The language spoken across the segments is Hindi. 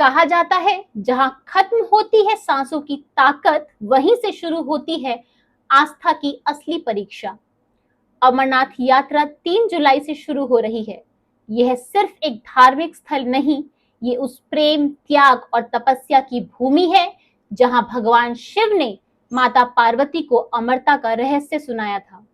कहा जाता है जहां खत्म होती है सांसों की ताकत, वहीं से शुरू होती है आस्था की असली परीक्षा। अमरनाथ यात्रा 3 जुलाई से शुरू हो रही है। यह सिर्फ एक धार्मिक स्थल नहीं, ये उस प्रेम, त्याग और तपस्या की भूमि है जहां भगवान शिव ने माता पार्वती को अमरता का रहस्य सुनाया था।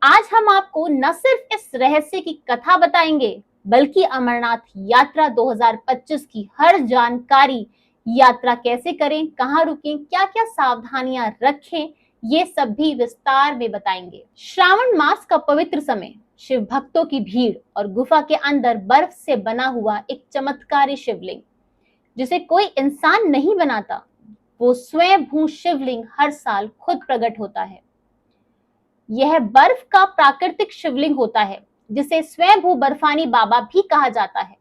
आज हम आपको न सिर्फ इस रहस्य की कथा बताएंगे, बल्कि अमरनाथ यात्रा 2025 की हर जानकारी, यात्रा कैसे करें, कहाँ रुकें, क्या-क्या सावधानियां रखें, ये सब भी विस्तार में बताएंगे। श्रावण मास का पवित्र समय, शिव भक्तों की भीड़ और गुफा के अंदर बर्फ से बना हुआ एक चमत्कारी शिवलिंग, जिसे कोई इंसान नहीं बनाता, वो स्वयं भू शिवलिंग हर साल खुद प्रकट होता है। यह बर्फ का प्राकृतिक शिवलिंग होता है, जिसे स्वयंभू बर्फानी बाबा भी कहा जाता है।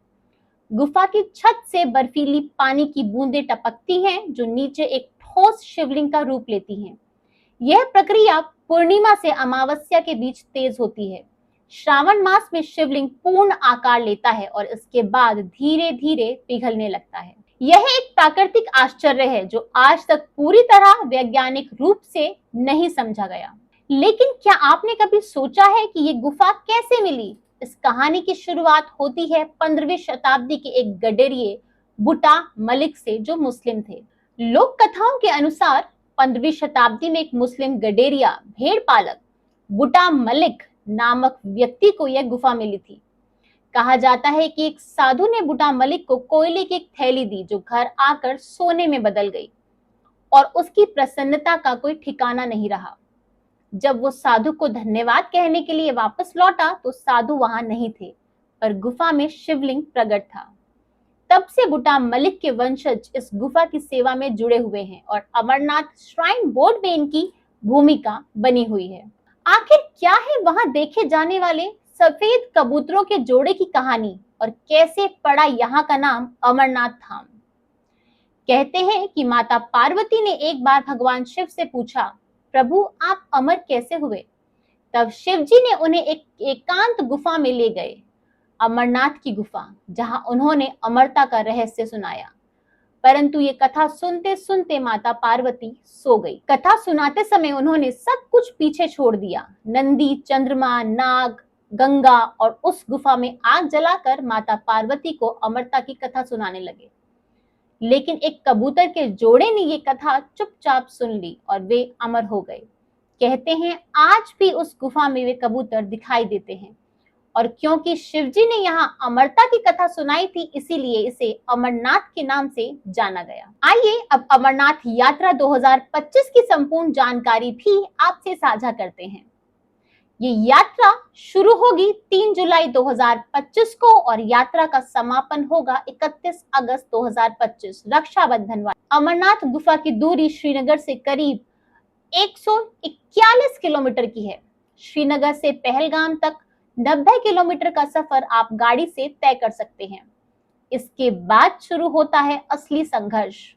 गुफा की छत से बर्फीली पानी की बूंदें टपकती हैं, जो नीचे एक ठोस शिवलिंग का रूप लेती हैं। यह प्रक्रिया पूर्णिमा से अमावस्या के बीच तेज होती है। श्रावण मास में शिवलिंग पूर्ण आकार लेता है और इसके बाद धीरे धीरे पिघलने लगता है। यह एक प्राकृतिक आश्चर्य है जो आज तक पूरी तरह वैज्ञानिक रूप से नहीं समझा गया। लेकिन क्या आपने कभी सोचा है कि ये गुफा कैसे मिली? इस कहानी की शुरुआत होती है 15वीं शताब्दी के एक गडेरिए बुटा मलिक से, जो मुस्लिम थे। लोक कथाओं के अनुसार 15वीं शताब्दी में एक मुस्लिम गडेरिया भेड़ पालक बुटा मलिक नामक व्यक्ति को यह गुफा मिली थी। कहा जाता है कि एक साधु ने बुटा मलिक को कोयले की एक थैली दी, जो घर आकर सोने में बदल गई और उसकी प्रसन्नता का कोई ठिकाना नहीं रहा। जब वो साधु को धन्यवाद कहने के लिए वापस लौटा तो साधु वहां नहीं थे, पर गुफा में शिवलिंग प्रकट था। तब से बुटा मलिक के वंशज इस गुफा की सेवा में जुड़े हुए हैं और अमरनाथ श्राइन बोर्ड में इनकी भूमिका बनी हुई है। आखिर क्या है वहां देखे जाने वाले सफेद कबूतरों के जोड़े की कहानी और कैसे पड़ा यहाँ का नाम अमरनाथ धाम? कहते हैं कि माता पार्वती ने एक बार भगवान शिव से पूछा, प्रभु आप अमर कैसे हुए? तब शिव जी ने उन्हें एक एकांत गुफा में ले गए, अमरनाथ की गुफा, जहां उन्होंने अमरता का रहस्य सुनाया। परंतु ये कथा सुनते सुनते माता पार्वती सो गई। कथा सुनाते समय उन्होंने सब कुछ पीछे छोड़ दिया, नंदी, चंद्रमा, नाग, गंगा, और उस गुफा में आग जलाकर माता पार्वती को अमरता की कथा सुनाने लगे। लेकिन एक कबूतर के जोड़े ने ये कथा चुपचाप सुन ली और वे अमर हो गए। कहते हैं आज भी उस गुफा में वे कबूतर दिखाई देते हैं, और क्योंकि शिवजी ने यहाँ अमरता की कथा सुनाई थी, इसीलिए इसे अमरनाथ के नाम से जाना गया। आइए अब अमरनाथ यात्रा 2025 की संपूर्ण जानकारी भी आपसे साझा करते हैं। ये यात्रा शुरू होगी 3 जुलाई 2025 को और यात्रा का समापन होगा 31 अगस्त 2025 रक्षाबंधन वाले। अमरनाथ गुफा की दूरी श्रीनगर से करीब 141 किलोमीटर की है। श्रीनगर से पहलगाम तक 90 किलोमीटर का सफर आप गाड़ी से तय कर सकते हैं। इसके बाद शुरू होता है असली संघर्ष,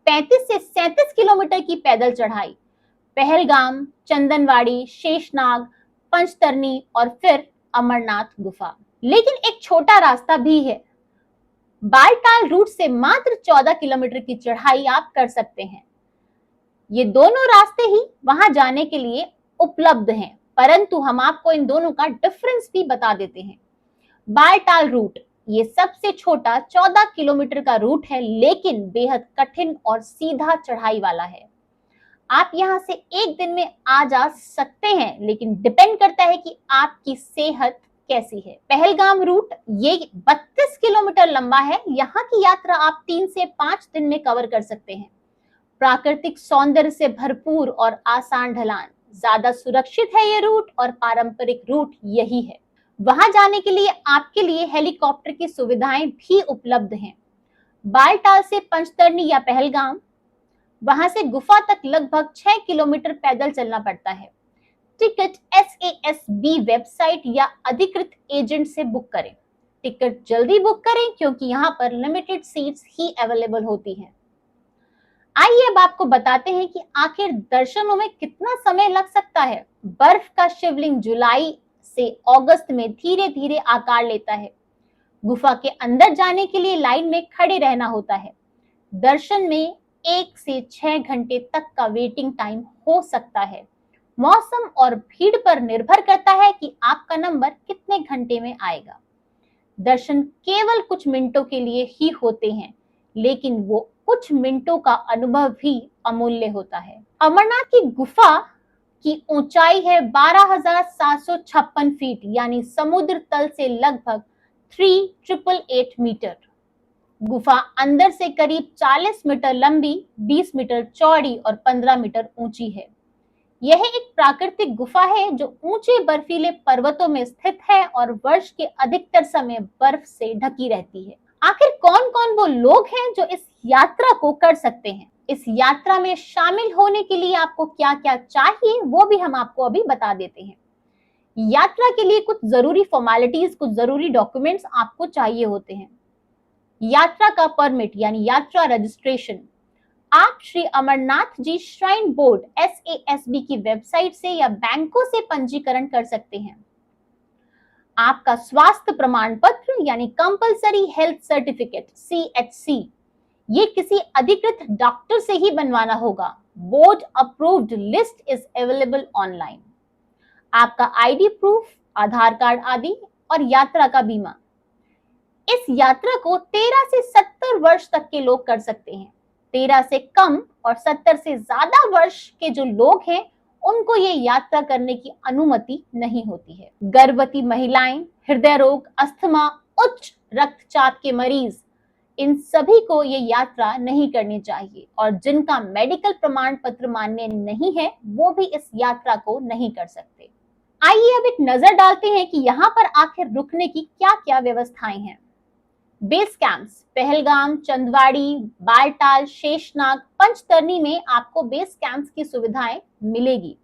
35 से 37 किलोमीटर की पैदल चढ़ाई, पहलगाम, चंदनवाड़ी, शेषनाग, पंचतरनी और फिर अमरनाथ गुफा। लेकिन एक छोटा रास्ता भी है। बालटाल रूट से मात्र 14 किलोमीटर की चढ़ाई आप कर सकते हैं। ये दोनों रास्ते ही वहां जाने के लिए उपलब्ध हैं, परंतु हम आपको इन दोनों का डिफरेंस भी बता देते हैं। बालटाल रूट ये सबसे छोटा 14 किलोमीटर का रूट है, लेकिन बेहद कठिन और सीधा चढ़ाई वाला है। आप यहाँ से एक दिन में आ जा सकते हैं, लेकिन डिपेंड करता है कि आपकी सेहत कैसी है। पहलगाम रूट ये 32 किलोमीटर लंबा है। यहाँ की यात्रा आप 3 से 5 दिन में कवर कर सकते हैं। प्राकृतिक सौंदर्य से भरपूर और आसान ढलान, ज्यादा सुरक्षित है ये रूट और पारंपरिक रूट यही है। वहां जाने के लिए आपके लिए हेलीकॉप्टर की सुविधाएं भी उपलब्ध हैं। बालटाल से पंचतरनी या पहलगाम, वहां से गुफा तक लगभग 6 किलोमीटर पैदल चलना पड़ता है। टिकट SASB वेबसाइट या अधिकृत एजेंट से बुक करें। टिकट जल्दी बुक करें क्योंकि यहाँ पर लिमिटेड सीट्स ही अवेलेबल होती हैं। आइए अब आपको बताते हैं कि आखिर दर्शनों में कितना समय लग सकता है। बर्फ का शिवलिंग जुलाई से अगस्त में धीरे धीरे आकार लेता है। गुफा के अंदर जाने के लिए लाइन में खड़े रहना होता है। दर्शन में 1 से 6 घंटे तक का वेटिंग टाइम हो सकता है। मौसम और भीड़ पर निर्भर करता है कि आपका नंबर कितने घंटे में आएगा। दर्शन केवल कुछ मिनटों के लिए ही होते हैं, लेकिन वो कुछ मिनटों का अनुभव भी अमूल्य होता है। अमरनाथ की गुफा की ऊंचाई है 12,756 फीट, यानी समुद्र तल से लगभग 3,888 मीटर। गुफा अंदर से करीब 40 मीटर लंबी, 20 मीटर चौड़ी और 15 मीटर ऊंची है। यह एक प्राकृतिक गुफा है जो ऊंचे बर्फीले पर्वतों में स्थित है और वर्ष के अधिकतर समय बर्फ से ढकी रहती है। आखिर कौन कौन वो लोग हैं जो इस यात्रा को कर सकते हैं? इस यात्रा में शामिल होने के लिए आपको क्या क्या चाहिए वो भी हम आपको अभी बता देते हैं। यात्रा के लिए कुछ जरूरी फॉर्मेलिटीज, कुछ जरूरी डॉक्यूमेंट्स आपको चाहिए होते हैं। यात्रा का परमिट यानी यात्रा रजिस्ट्रेशन आप Shri Amarnath ji shrine board SASB की वेबसाइट से या बैंकों से पंजीकरण कर सकते हैं। आपका स्वास्थ्य प्रमाण पत्र यानी कंपलसरी हेल्थ सर्टिफिकेट CHC ये किसी अधिकृत डॉक्टर से ही बनवाना होगा। Board approved list is available online. आपका ID प्रूफ, आधार कार्ड आदि और यात्रा का बीमा। इस यात्रा को 13 से 70 वर्ष तक के लोग कर सकते हैं। 13 से कम और 70 से ज्यादा वर्ष के जो लोग हैं उनको ये यात्रा करने की अनुमति नहीं होती है। गर्भवती महिलाएं, हृदय रोग, अस्थमा, उच्च रक्तचाप के मरीज, इन सभी को ये यात्रा नहीं करनी चाहिए और जिनका मेडिकल प्रमाण पत्र मान्य नहीं है वो भी इस यात्रा को नहीं कर सकते। आइए अब एक नजर डालते हैं कि यहाँ पर आखिर रुकने की क्या क्या व्यवस्थाएं हैं। बेस कैंप्स पहलगाम, चंदवाड़ी, बालटाल, शेषनाग, पंचतरनी में आपको बेस कैंप्स की सुविधाएं मिलेगी।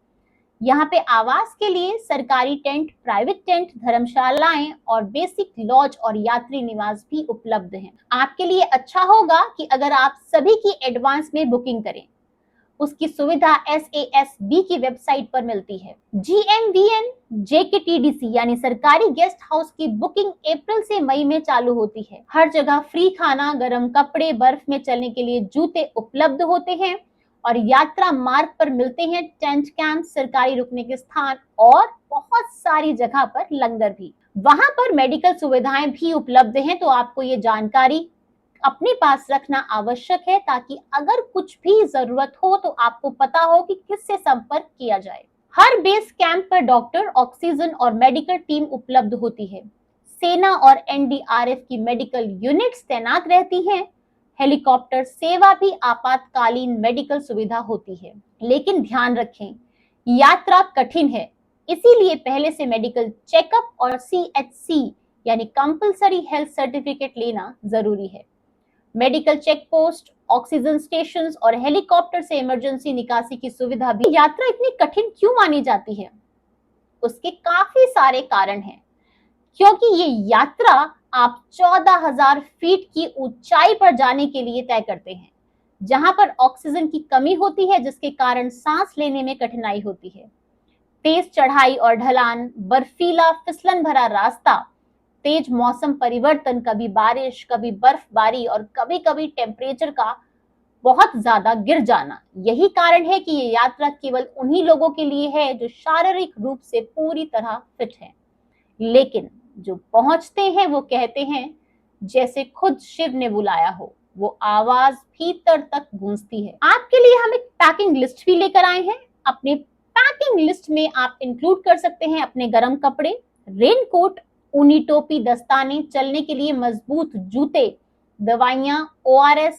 यहाँ पे आवास के लिए सरकारी टेंट, प्राइवेट टेंट, धर्मशालाएं और बेसिक लॉज और यात्री निवास भी उपलब्ध हैं। आपके लिए अच्छा होगा कि अगर आप सभी की एडवांस में बुकिंग करें। उसकी सुविधा SASB की वेबसाइट पर मिलती है। GMVN JKTDC यानी सरकारी गेस्ट हाउस की बुकिंग अप्रैल से मई में चालू होती है। हर जगह फ्री खाना, गर्म कपड़े, बर्फ में चलने के लिए जूते उपलब्ध होते हैं और यात्रा मार्ग पर मिलते हैं टेंट कैंप, सरकारी रुकने के स्थान और बहुत सारी जगह पर लंगर भी। वहां पर मेडिकल सुविधाएं भी उपलब्ध हैं, तो आपको ये जानकारी अपने पास रखना आवश्यक है ताकि अगर कुछ भी जरूरत हो तो आपको पता हो कि किससे संपर्क किया जाए। हर बेस कैंप पर डॉक्टर, ऑक्सीजन और मेडिकल टीम उपलब्ध होती है। सेना और NDRF की मेडिकल यूनिट्स तैनात रहती हैं। हेलीकॉप्टर सेवा भी आपातकालीन मेडिकल सुविधा होती है। लेकिन ध्यान रखें, यात्रा कठिन है, इसीलिए पहले से मेडिकल चेकअप और CHC यानी कंपलसरी हेल्थ सर्टिफिकेट लेना जरूरी है। Medical check post, oxygen stations और हेलीकॉप्टर से इमरजेंसी निकासी की सुविधा भी। यात्रा इतनी कठिन क्यों मानी जाती है? उसके काफी सारे कारण हैं। क्योंकि ये यात्रा आप 14,000 फीट की ऊंचाई पर जाने के लिए तय करते हैं, जहां पर ऑक्सीजन की कमी होती है, जिसके कारण सांस लेने में कठिनाई होती है। तेज चढ़ाई और ढलान, बर्फीला फिसलन भरा रास्ता, तेज मौसम परिवर्तन, कभी बारिश, कभी बर्फबारी और कभी कभी टेम्परेचर का बहुत ज्यादा गिर जाना, यही कारण है कि ये यात्रा केवल उन्हीं लोगों के लिए है जो शारीरिक रूप से पूरी तरह फिट हैं। लेकिन जो पहुंचते हैं वो कहते हैं जैसे खुद शिव ने बुलाया हो, वो आवाज भीतर तक गूंजती है। आपके लिए हम एक पैकिंग लिस्ट भी लेकर आए हैं। अपने पैकिंग लिस्ट में आप इंक्लूड कर सकते हैं अपने गर्म कपड़े, रेनकोट, ऊनी टोपी, दस्ताने, चलने के लिए मजबूत जूते, दवाइयां, ORS,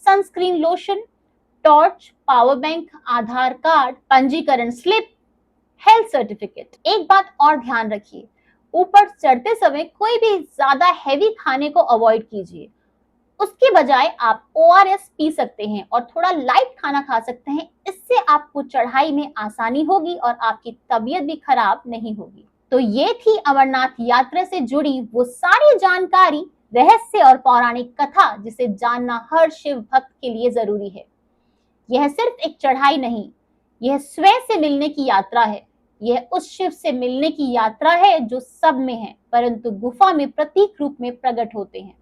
sunscreen lotion, torch, power bank, Aadhaar card, पंजीकरण स्लिप, हेल्थ सर्टिफिकेट। एक बात और ध्यान रखिए, ऊपर चढ़ते समय कोई भी ज्यादा हैवी खाने को अवॉइड कीजिए। उसके बजाय आप ORS पी सकते हैं और थोड़ा लाइट खाना खा सकते हैं। इससे आपको चढ़ाई में आसानी होगी और आपकी तबीयत भी खराब नहीं होगी। तो ये थी अमरनाथ यात्रा से जुड़ी वो सारी जानकारी, रहस्य और पौराणिक कथा जिसे जानना हर शिव भक्त के लिए जरूरी है। यह सिर्फ एक चढ़ाई नहीं, यह स्वयं से मिलने की यात्रा है। यह उस शिव से मिलने की यात्रा है जो सब में है, परंतु गुफा में प्रतीक रूप में प्रकट होते हैं।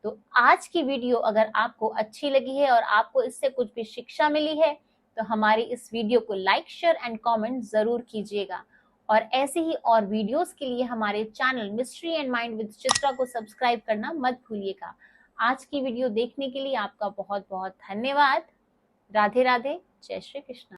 तो आज की वीडियो अगर आपको अच्छी लगी है और आपको इससे कुछ भी शिक्षा मिली है, तो हमारी इस वीडियो को लाइक, शेयर एंड कमेंट जरूर कीजिएगा। और ऐसे ही और वीडियोस के लिए हमारे channel mystery and mind with Chitra को सब्सक्राइब करना मत भूलिएगा। आज की वीडियो देखने के लिए आपका बहुत बहुत धन्यवाद। राधे राधे, जय श्री कृष्ण।